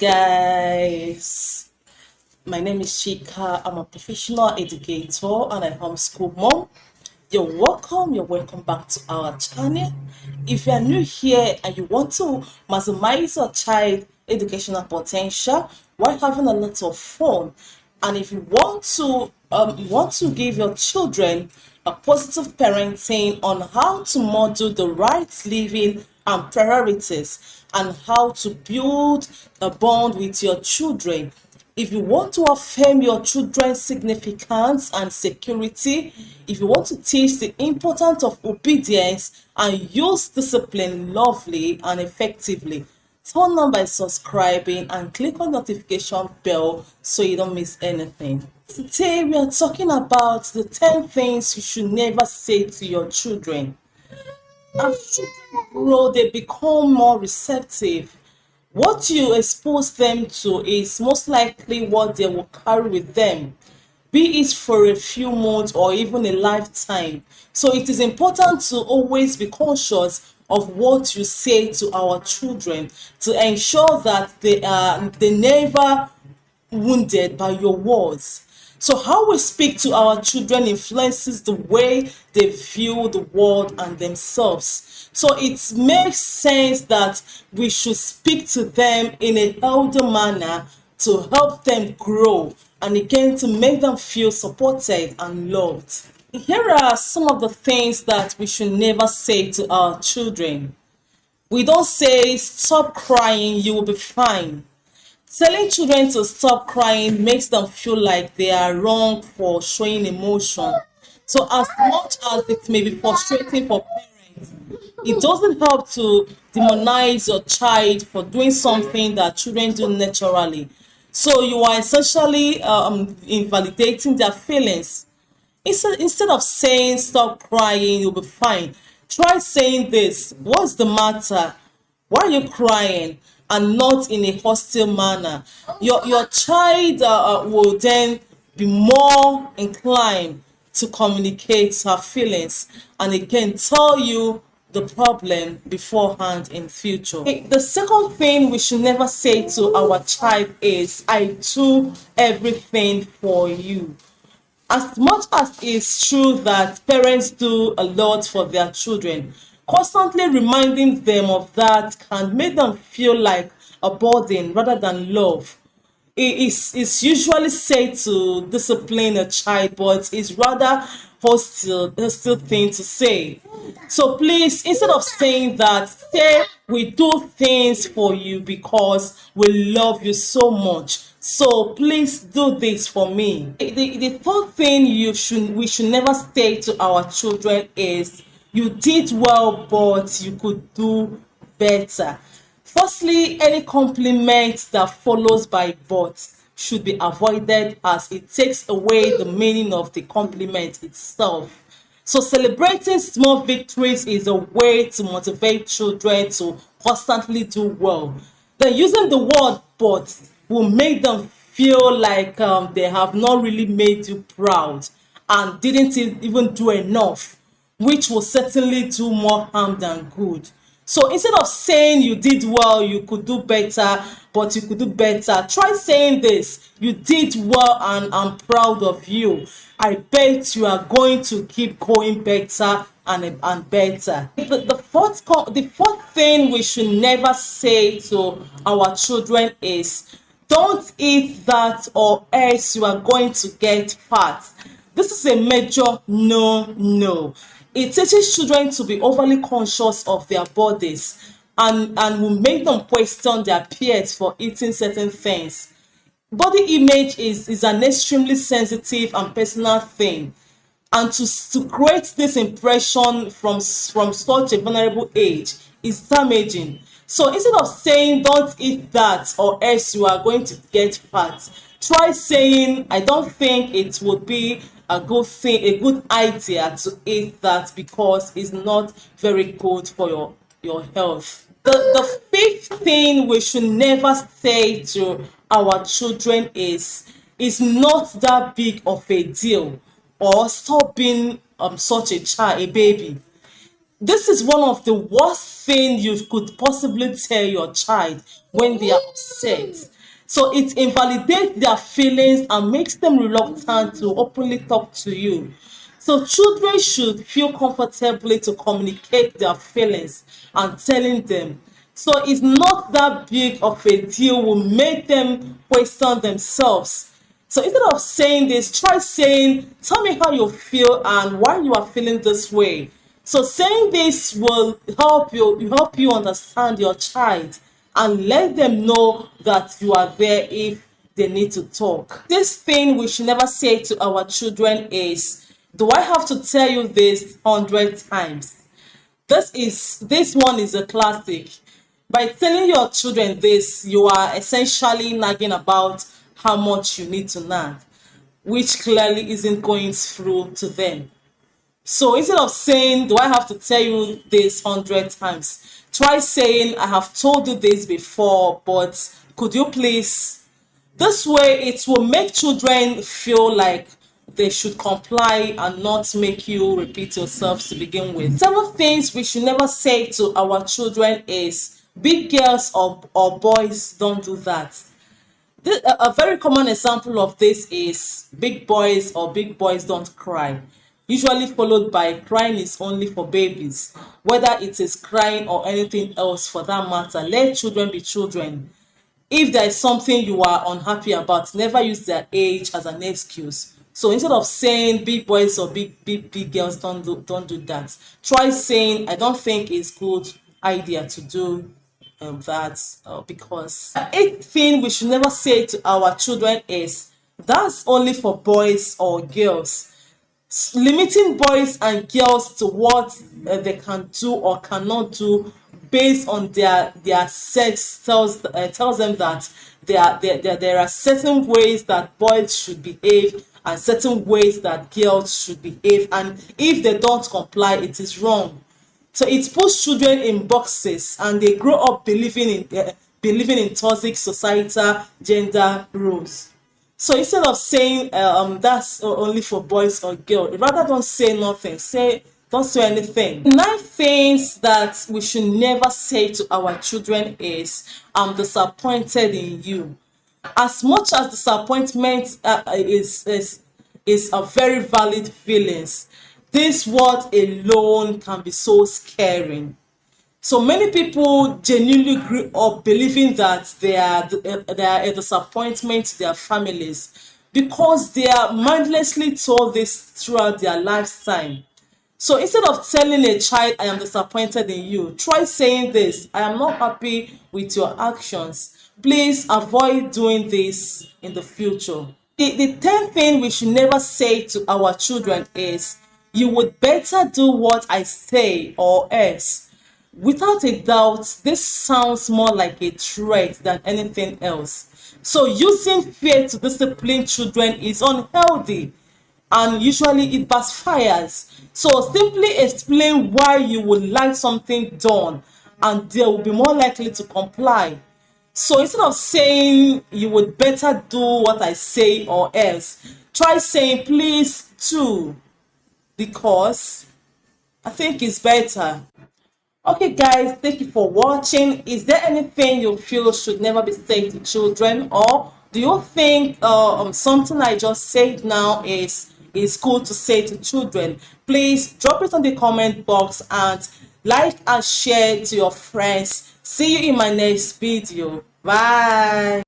guys, my name is Chika. I'm a professional educator and I homeschool mom. You're welcome back to our channel. If you are new here and you want to maximize your child educational potential while having a lot of fun, and if you want to give your children a positive parenting on how to model the right living and priorities and how to build a bond with your children, if you want to affirm your children's significance and security, if you want to teach the importance of obedience and use discipline lovely and effectively, turn on by subscribing and click on notification bell so you don't miss anything. Today we are talking about the 10 things you should never say to your children. As children grow, they become more receptive. What you expose them to is most likely what they will carry with them, be it for a few months or even a lifetime. So it is important to always be conscious of what you say to our children to ensure that they never wounded by your words. So how we speak to our children influences the way they view the world and themselves. So it makes sense that we should speak to them in a healthy manner to help them grow and again to make them feel supported and loved. Here are some of the things that we should never say to our children. We don't say, "Stop crying, you will be fine." Telling children to stop crying makes them feel like they are wrong for showing emotion. So as much as it may be frustrating for parents, it doesn't help to demonize your child for doing something that children do naturally. So you are essentially invalidating their feelings. Instead of saying, "Stop crying, you'll be fine," try saying this: "What's the matter? Why are you crying?" And not in a hostile manner. Your child will then be more inclined to communicate her feelings and again tell you the problem beforehand in future. The second thing we should never say to our child is, "I do everything for you." As much as it's true that parents do a lot for their children, constantly reminding them of that can make them feel like a burden rather than love. It's usually said to discipline a child, but it's rather hostile thing to say. So please, instead of saying that, say, "We do things for you because we love you so much. So please do this for me." The third thing we should never say to our children is, "You did well, but you could do better." Firstly, any compliment that follows by "but" should be avoided as it takes away the meaning of the compliment itself. So celebrating small victories is a way to motivate children to constantly do well. Then using the word "but" will make them feel like they have not really made you proud and didn't even do enough, which will certainly do more harm than good. So instead of saying, "You did well, you could do better, but you could do better," try saying this: "You did well and I'm proud of you. I bet you are going to keep going better and better." The fourth thing we should never say to our children is, "Don't eat that or else you are going to get fat." This is a major no. It teaches children to be overly conscious of their bodies and will make them question their peers for eating certain things. Body image is an extremely sensitive and personal thing, and to create this impression from such a vulnerable age is damaging. So instead of saying, "Don't eat that or else you are going to get fat," try saying, "I don't think it would be a good idea to eat that because it's not very good for your health." The fifth thing we should never say to our children is, "It's not that big of a deal," or "Stop being such a baby." This is one of the worst thing you could possibly tell your child when they are upset. So it invalidates their feelings and makes them reluctant to openly talk to you. So children should feel comfortably to communicate their feelings and telling them. So it's not that big of a deal will make them question themselves. So instead of saying this, try saying, tell me how you feel and why you are feeling this way. So saying this will help you understand your child and let them know that you are there if they need to talk. This thing we should never say to our children is, do I have to tell you this 100 times? This one is a classic. By telling your children this, you are essentially nagging about how much you need to nag, which clearly isn't going through to them. So instead of saying, do I have to tell you this 100 times? Try saying, I have told you this before, but could you please? This way, it will make children feel like they should comply and not make you repeat yourself to begin with. Several things we should never say to our children is, big girls or boys don't do that. A very common example of this is big boys or big boys don't cry, usually followed by crying is only for babies. Whether it is crying or anything else for that matter, let children be children. If there is something you are unhappy about, never use their age as an excuse. So instead of saying big boys or big girls don't do that, try saying, I don't think it's good idea to do that because eighth thing we should never say to our children is, that's only for boys or girls. Limiting boys and girls to what they can do or cannot do based on their sex tells them that there are certain ways that boys should behave and certain ways that girls should behave, and if they don't comply, it is wrong. So it puts children in boxes and they grow up believing in toxic societal gender roles. So instead of saying that's only for boys or girls, rather don't say nothing. Don't say anything. 9 things that we should never say to our children is, I'm disappointed in you. As much as disappointment is a very valid feelings, this word alone can be so scary. So many people genuinely grew up believing that they are a disappointment to their families because they are mindlessly told this throughout their lifetime. So instead of telling a child, I am disappointed in you, try saying this, I am not happy with your actions. Please avoid doing this in the future. The 10th thing we should never say to our children is, you would better do what I say or else. Without a doubt, this sounds more like a threat than anything else. So using fear to discipline children is unhealthy and usually it backfires. So simply explain why you would like something done and they will be more likely to comply. So instead of saying you would better do what I say or else, try saying please too, because I think it's better. Okay guys, thank you for watching. Is there anything you feel should never be said to children, or do you think something I just said now is cool to say to children? Please drop it on the comment box and like and share to your friends. See you in my next video. Bye.